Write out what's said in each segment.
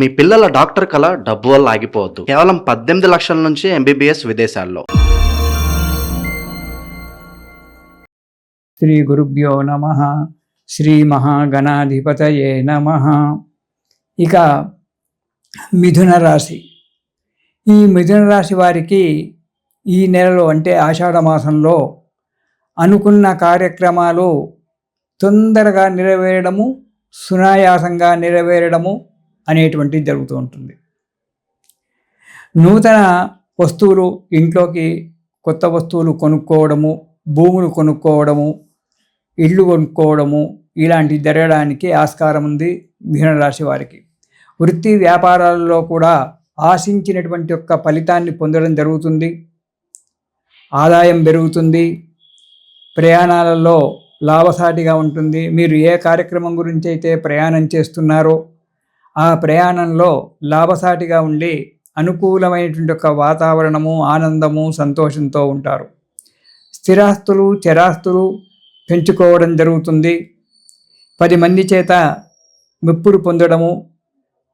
మీ పిల్లల డాక్టర్ కల డబ్బు వల్ల ఆగిపోవద్దు. కేవలం 18 లక్షల నుంచి ఎంబీబీఎస్ విదేశాల్లో. శ్రీ గురుభ్యో నమః. శ్రీ మహాగణాధిపతయే నమః. ఇక మిథున రాశి. ఈ మిథున రాశి వారికి ఈ నెలలో అంటే ఆషాఢ మాసంలో అనుకున్న కార్యక్రమాలు తొందరగా నెరవేరడము, సునాయాసంగా నెరవేరడము అనేటువంటిది జరుగుతూ ఉంటుంది. నూతన వస్తువులు, ఇంట్లోకి కొత్త వస్తువులు కొనుక్కోవడము, భూములు కొనుక్కోవడము, ఇళ్ళు కొనుక్కోవడము ఇలాంటివి జరగడానికి ఆస్కారం ఉంది మిథున రాశి వారికి. వృత్తి వ్యాపారాలలో కూడా ఆశించినటువంటి యొక్క ఫలితాన్ని పొందడం జరుగుతుంది. ఆదాయం పెరుగుతుంది. ప్రయాణాలలో లాభసాటిగా ఉంటుంది. మీరు ఏ కార్యక్రమం గురించి అయితే ప్రయాణం చేస్తున్నారో ఆ ప్రయాణంలో లాభసాటిగా ఉండి అనుకూలమైనటువంటి ఒక వాతావరణము, ఆనందము, సంతోషంతో ఉంటారు. స్థిరాస్తులు, చరాస్తులు పెంచుకోవడం జరుగుతుంది. 10 మంది చేత మెప్పుడు పొందడము,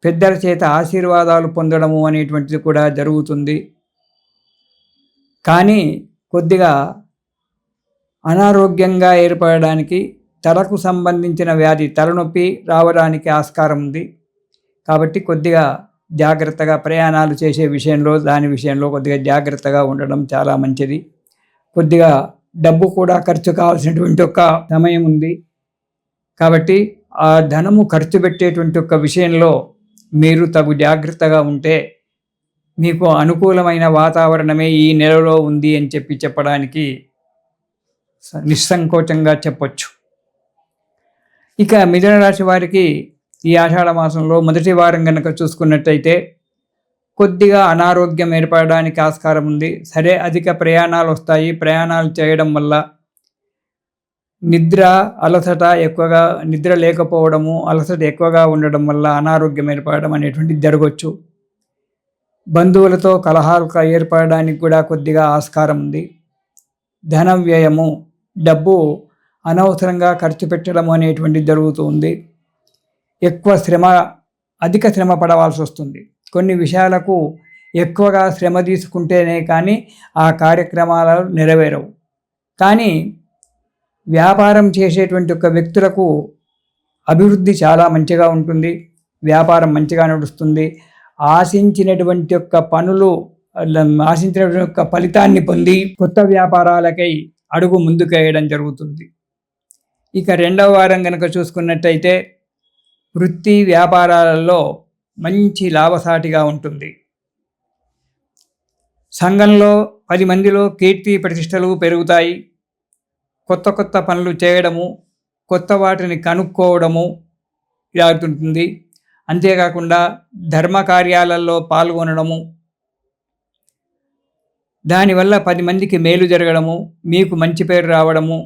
పెద్దల చేత ఆశీర్వాదాలు పొందడము అనేటువంటిది కూడా జరుగుతుంది. కానీ కొద్దిగా అనారోగ్యంగా ఏర్పడడానికి, తలకు సంబంధించిన వ్యాధి, తలనొప్పి రావడానికి ఆస్కారం ఉంది. కాబట్టి కొద్దిగా జాగ్రత్తగా ప్రయాణాలు చేసే విషయంలో, దాని విషయంలో కొద్దిగా జాగ్రత్తగా ఉండడం చాలా మంచిది. కొద్దిగా డబ్బు కూడా ఖర్చు కావాల్సినటువంటి ఒక సమయం ఉంది. కాబట్టి ఆ ధనము ఖర్చు పెట్టేటువంటి ఒక విషయంలో మీరు తగు జాగ్రత్తగా ఉంటే మీకు అనుకూలమైన వాతావరణమే ఈ నెలలో ఉంది అని చెప్పడానికి నిస్సంకోచంగా చెప్పొచ్చు. ఇక మిథున రాశి వారికి ఈ ఆషాఢ మాసంలో మొదటి వారం కనుక చూసుకున్నట్టయితే కొద్దిగా అనారోగ్యం ఏర్పడడానికి ఆస్కారం ఉంది. సరే, అధిక ప్రయాణాలు వస్తాయి. ప్రయాణాలు చేయడం వల్ల నిద్ర లేకపోవడము, అలసట ఎక్కువగా ఉండడం వల్ల అనారోగ్యం ఏర్పడడం అనేటువంటిది జరగవచ్చు. బంధువులతో కలహాలు ఏర్పడడానికి కూడా కొద్దిగా ఆస్కారం ఉంది. ధన వ్యయము, డబ్బు అనవసరంగా ఖర్చు పెట్టడం అనేటువంటిది జరుగుతుంది. అధిక శ్రమ పడవలసి వస్తుంది. కొన్ని విషయాలకు ఎక్కువగా శ్రమ తీసుకుంటేనే కానీ ఆ కార్యక్రమాలు నెరవేరవు. కానీ వ్యాపారం చేసేటువంటి ఒక వ్యక్తులకు అభివృద్ధి చాలా మంచిగా ఉంటుంది. వ్యాపారం మంచిగా నడుస్తుంది. ఆశించినటువంటి యొక్క ఫలితాన్ని పొంది కొత్త వ్యాపారాలకై అడుగు ముందుకేయడం జరుగుతుంది. ఇక రెండవ వారం కనుక చూసుకున్నట్టయితే వృత్తి వ్యాపారాలలో మంచి లాభసాటిగా ఉంటుంది. సంఘంలో 10 మందిలో కీర్తి ప్రతిష్టలు పెరుగుతాయి. కొత్త కొత్త పనులు చేయడము, కొత్త వాటిని కనుక్కోవడము జరుగుతుంటుంది. అంతేకాకుండా ధర్మ కార్యాలలో పాల్గొనడము, దానివల్ల 10 మందికి మేలు జరగడము, మీకు మంచి పేరు రావడము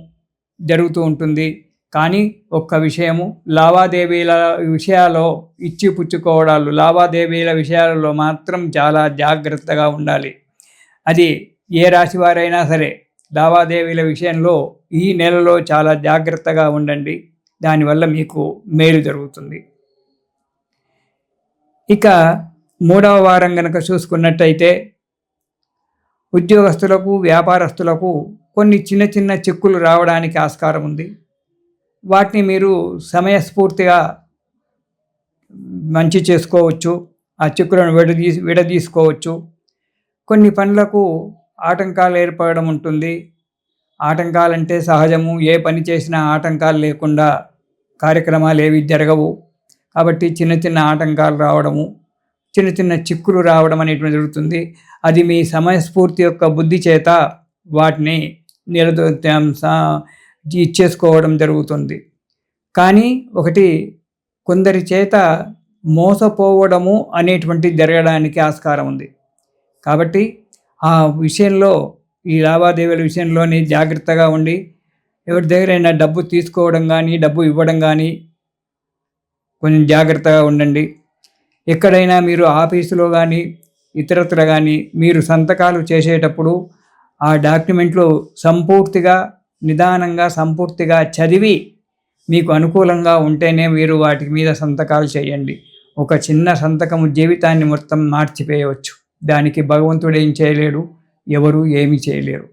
జరుగుతూ ఉంటుంది. కానీ ఒక్క విషయము, లావాదేవీల విషయాల్లో ఇచ్చిపుచ్చుకోవడాలు, లావాదేవీల విషయాలలో మాత్రం చాలా జాగ్రత్తగా ఉండాలి. అది ఏ రాశి వారైనా సరే లావాదేవీల విషయంలో ఈ నెలలో చాలా జాగ్రత్తగా ఉండండి. దానివల్ల మీకు మేలు జరుగుతుంది. ఇక మూడవ వారం కనుక చూసుకున్నట్టయితే ఉద్యోగస్తులకు, వ్యాపారస్తులకు కొన్ని చిన్న చిన్న చిక్కులు రావడానికి ఆస్కారం ఉంది. వాటిని మీరు సమయస్ఫూర్తిగా మంచి చేసుకోవచ్చు. ఆ చిక్కులను విడదీసుకోవచ్చు. కొన్ని పనులకు ఆటంకాలు ఏర్పడడం ఉంటుంది. ఆటంకాలంటే సహజము. ఏ పని చేసినా ఆటంకాలు లేకుండా కార్యక్రమాలు ఏవి జరగవు. కాబట్టి చిన్న చిన్న ఆటంకాలు రావడము, చిన్న చిన్న చిక్కులు రావడం అనేటువంటి జరుగుతుంది. అది మీ సమయస్ఫూర్తి యొక్క బుద్ధి చేత వాటిని ఇచ్చేసుకోవడం జరుగుతుంది. కానీ కొందరి చేత మోసపోవడము అనేటువంటి జరగడానికి ఆస్కారం ఉంది. కాబట్టి ఆ విషయంలో, ఈ లావాదేవీల విషయంలోని జాగ్రత్తగా ఉండి ఎవరి దగ్గరైనా డబ్బు తీసుకోవడం కానీ, డబ్బు ఇవ్వడం కానీ కొంచెం జాగ్రత్తగా ఉండండి. ఎక్కడైనా మీరు ఆఫీసులో కానీ, ఇతరత్ర కానీ మీరు సంతకాలు చేసేటప్పుడు ఆ డాక్యుమెంట్లు నిదానంగా సంపూర్తిగా చదివి మీకు అనుకూలంగా ఉంటేనే మీరు వాటి మీద సంతకాలు చేయండి. ఒక చిన్న సంతకము జీవితాన్ని మొత్తం మార్చివేయవచ్చు. దానికి భగవంతుడు ఏం చేయలేడు, ఎవరు ఏమీ చేయలేరు.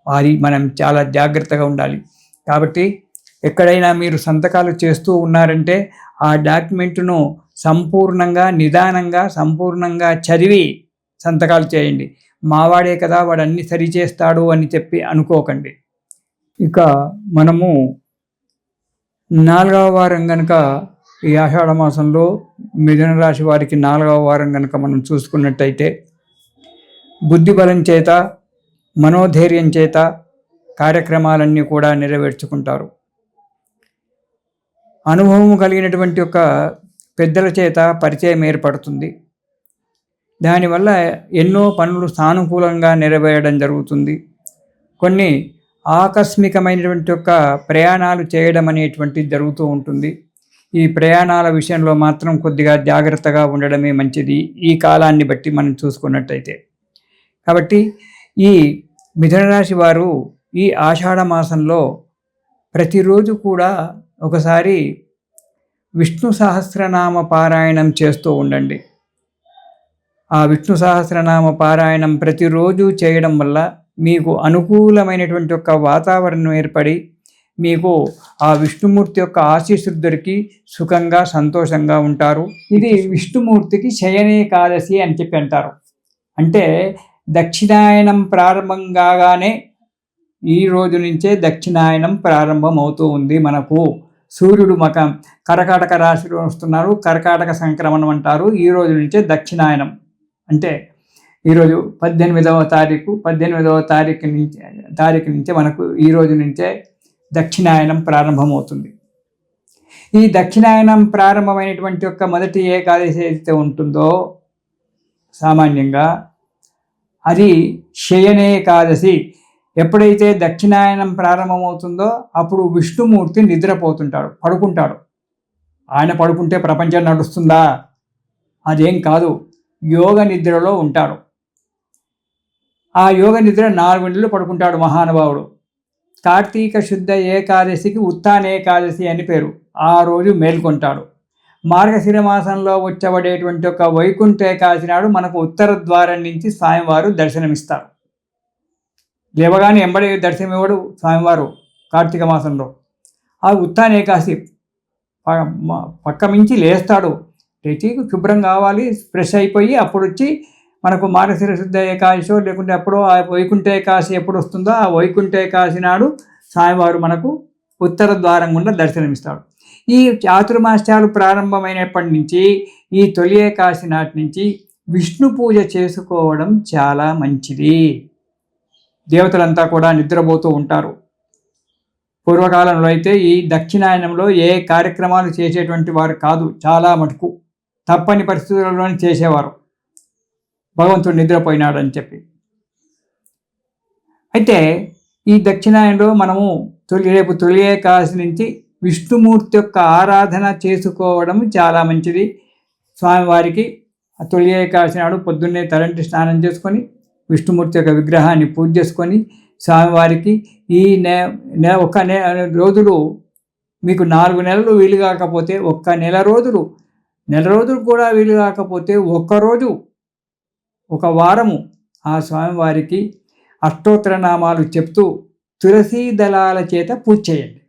అది మనం చాలా జాగ్రత్తగా ఉండాలి. కాబట్టి ఎక్కడైనా మీరు సంతకాలు చేస్తూ ఉన్నారంటే ఆ డాక్యుమెంట్ను సంపూర్ణంగా, నిదానంగా, సంపూర్ణంగా చదివి సంతకాలు చేయండి. మావాడే కదా, వాడు అన్ని సరిచేస్తాడు అని చెప్పి అనుకోకండి. ఇక మనము 4వ వారం కనుక, ఈ ఆషాఢ మాసంలో మిథున రాశి వారికి 4వ వారం కనుక మనం చూసుకున్నట్టయితే, బుద్ధిబలం చేత, మనోధైర్యం చేత కార్యక్రమాలన్నీ కూడా నెరవేర్చుకుంటారు. అనుభవం కలిగినటువంటి ఒక పెద్దల చేత పరిచయం ఏర్పడుతుంది. దానివల్ల ఎన్నో పనులు సానుకూలంగా నెరవేరడం జరుగుతుంది. కొన్ని ఆకస్మికమైనటువంటి ఒక ప్రయాణాలు చేయడం అనేటువంటిది జరుగుతూ ఉంటుంది. ఈ ప్రయాణాల విషయంలో మాత్రం కొద్దిగా జాగ్రత్తగా ఉండడమే మంచిది ఈ కాలాన్ని బట్టి మనం చూసుకున్నట్టయితే. కాబట్టి ఈ మిథున రాశి వారు ఈ ఆషాఢ మాసంలో ప్రతిరోజు కూడా ఒకసారి విష్ణు సహస్రనామ పారాయణం చేస్తూ ఉండండి. ఆ విష్ణు సహస్రనామ పారాయణం ప్రతిరోజు చేయడం వల్ల మీకు అనుకూలమైనటువంటి ఒక వాతావరణం ఏర్పడి మీకు ఆ విష్ణుమూర్తి యొక్క ఆశీస్సులు దొరికి సుఖంగా, సంతోషంగా ఉంటారు. ఇది విష్ణుమూర్తికి శయనేకాదశి అని చెప్పి అంటారు. అంటే దక్షిణాయనం ప్రారంభం కాగానే ఈ రోజు నుంచే దక్షిణాయనం ప్రారంభం అవుతూ ఉంది. మనకు సూర్యుడు కర్కాటక రాశిలో వస్తున్నారు. కర్కాటక సంక్రమణం అంటారు. ఈ రోజు నుంచే దక్షిణాయనం అంటే ఈరోజు 18వ తారీఖు నుంచే మనకు ఈ రోజు నుంచే దక్షిణాయనం ప్రారంభమవుతుంది. ఈ దక్షిణాయనం ప్రారంభమైనటువంటి యొక్క మొదటి ఏకాదశి ఏదైతే ఉంటుందో సామాన్యంగా అది శయనేకాదశి. ఎప్పుడైతే దక్షిణాయనం ప్రారంభమవుతుందో అప్పుడు విష్ణుమూర్తి నిద్రపోతుంటాడు, పడుకుంటాడు. ఆయన పడుకుంటే ప్రపంచం నడుస్తుందా? అదేం కాదు, యోగ నిద్రలో ఉంటాడు. ఆ యోగ నిద్ర 4 గంటలు పడుకుంటాడు మహానుభావుడు. కార్తీక శుద్ధ ఏకాదశికి ఉత్తానేకాదశి అని పేరు. ఆ రోజు మేల్కొంటాడు. మార్గశిర మాసంలో వచ్చబడేటువంటి ఒక వైకుంఠ ఏకాదశి నాడు మనకు ఉత్తర ద్వారం నుంచి స్వామివారు దర్శనమిస్తారు. లేవగానే ఎంబడి దర్శనం ఇవ్వడు స్వామివారు కార్తీక మాసంలో. ఆ ఉత్తానేకాదశి పక్క మించి లేస్తాడు. లేచి శుభ్రం కావాలి, ఫ్రెష్ అయిపోయి అప్పుడు వచ్చి మనకు మార్గశిర శుద్ధ ఏకాదశి లేకుంటే ఎప్పుడో ఆ వైకుంఠ ఏకాదశి ఎప్పుడు వస్తుందో ఆ వైకుంఠ ఏకాదశి నాడు స్వామివారు మనకు ఉత్తర ద్వారం గుండా దర్శనమిస్తాడు. ఈ చాతుర్మాస్యాలు ప్రారంభమైనప్పటి నుంచి ఈ తొలి ఏకాదశి నాటి నుంచి విష్ణు పూజ చేసుకోవడం చాలా మంచిది. దేవతలంతా కూడా నిద్రపోతూ ఉంటారు. పూర్వకాలంలో అయితే ఈ దక్షిణాయనంలో ఏ కార్యక్రమాలు చేసేటువంటి వారు కాదు. చాలా మటుకు తప్పని పరిస్థితుల్లోనే చేసేవారు, భగవంతుడు నిద్రపోయినాడని చెప్పి. అయితే ఈ దక్షిణాయనంలో మనము రేపు తొలి ఏకాదశి నుంచి విష్ణుమూర్తి యొక్క ఆరాధన చేసుకోవడం చాలా మంచిది. స్వామివారికి తొలి ఏకాదశి నాడు పొద్దున్నే తలంటి స్నానం చేసుకొని విష్ణుమూర్తి యొక్క విగ్రహాన్ని పూజ చేసుకొని స్వామివారికి ఈ ఒక రోజులు మీకు 4 నెలలు వీలు కాకపోతే నెల రోజులు కూడా వీలు కాకపోతే ఒక్కరోజు ఒక వారము ఆ స్వామివారికి అష్టోత్తర నామాలు చెప్తూ తులసీ దళాల చేత పూజ చేయండి.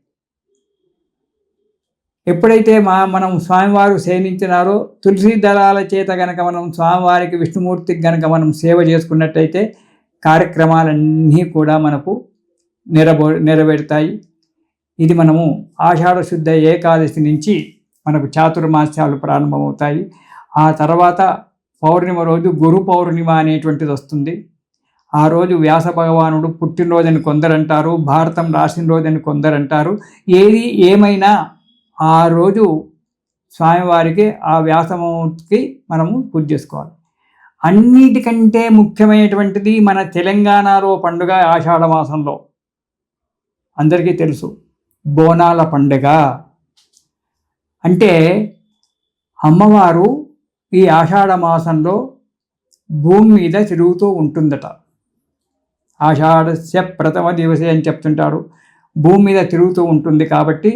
ఎప్పుడైతే మనం స్వామివారు సేవించినారో తులసీ దళాల చేత గనక మనం స్వామివారికి విష్ణుమూర్తికి గనక మనం సేవ చేసుకున్నట్టయితే కార్యక్రమాలన్నీ కూడా మనకు నెరవేరుతాయి. ఇది మనము ఆషాఢ శుద్ధ ఏకాదశి నుంచి మనకు చాతుర్మాస్యాలు ప్రారంభమవుతాయి. ఆ తర్వాత పౌర్ణిమ రోజు గురు పౌర్ణిమ అనేటువంటిది వస్తుంది. ఆ రోజు వ్యాస భగవానుడు పుట్టినరోజని కొందరంటారు, భారతం రాసిన రోజని కొందరంటారు. ఏది ఏమైనా ఆ రోజు స్వామివారికి ఆ వ్యాసమూర్తికి మనము పూజ చేసుకోవాలి. అన్నిటికంటే ముఖ్యమైనటువంటిది మన తెలంగాణలో పండుగ ఆషాఢ మాసంలో అందరికీ తెలుసు, బోనాల పండుగ. అంటే అమ్మవారు ఈ ఆషాఢ మాసంలో భూమి మీద తిరుగుతూ ఉంటుందట. ఆషాఢస్య ప్రథమ దివసే అని చెప్తుంటారు. భూమి మీద తిరుగుతూ ఉంటుంది. కాబట్టి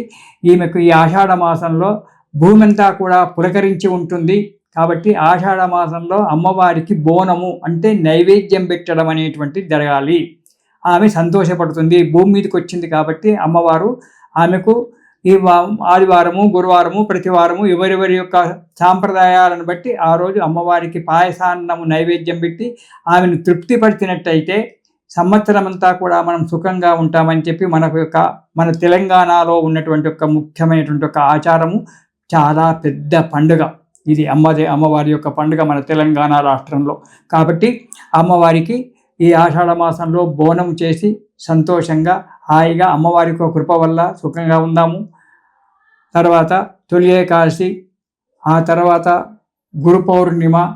ఈమెకు ఈ ఆషాఢ మాసంలో భూమి అంతా కూడా పులకరించి ఉంటుంది. కాబట్టి ఆషాఢ మాసంలో అమ్మవారికి బోనము అంటే నైవేద్యం పెట్టడం అనేటువంటిది జరగాలి. ఆమె సంతోషపడుతుంది. భూమి మీదకి వచ్చింది కాబట్టి అమ్మవారు ఆమెకు ఈ ఆదివారము, గురువారము, ప్రతివారము ఎవరెవరి యొక్క సాంప్రదాయాలను బట్టి ఆ రోజు అమ్మవారికి పాయసాన్నము నైవేద్యం పెట్టి ఆమెను తృప్తిపరిచినట్టయితే సంవత్సరం అంతా కూడా మనం సుఖంగా ఉంటామని చెప్పి మన తెలంగాణలో ఉన్నటువంటి ఒక ముఖ్యమైనటువంటి ఒక ఆచారము. చాలా పెద్ద పండుగ ఇది, అమ్మవారి యొక్క పండుగ మన తెలంగాణ రాష్ట్రంలో. కాబట్టి అమ్మవారికి ఈ ఆషాఢ మాసంలో బోనం చేసి సంతోషంగా హాయిగా అమ్మవారి యొక్క కృప వల్ల సుఖంగా ఉందాము. తర్వాత తొలి ఏకాదశి, ఆ తర్వాత గురు పౌర్ణిమ,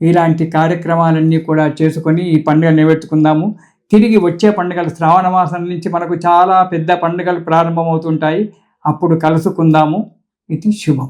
ఇలాంటి కార్యక్రమాలన్నీ కూడా చేసుకొని ఈ పండుగ నిలబెట్టుకుందాము. తిరిగి వచ్చే పండుగలు శ్రావణ మాసం నుంచి మనకు చాలా పెద్ద పండుగలు ప్రారంభమవుతుంటాయి. అప్పుడు కలుసుకుందాము. ఇది శుభం.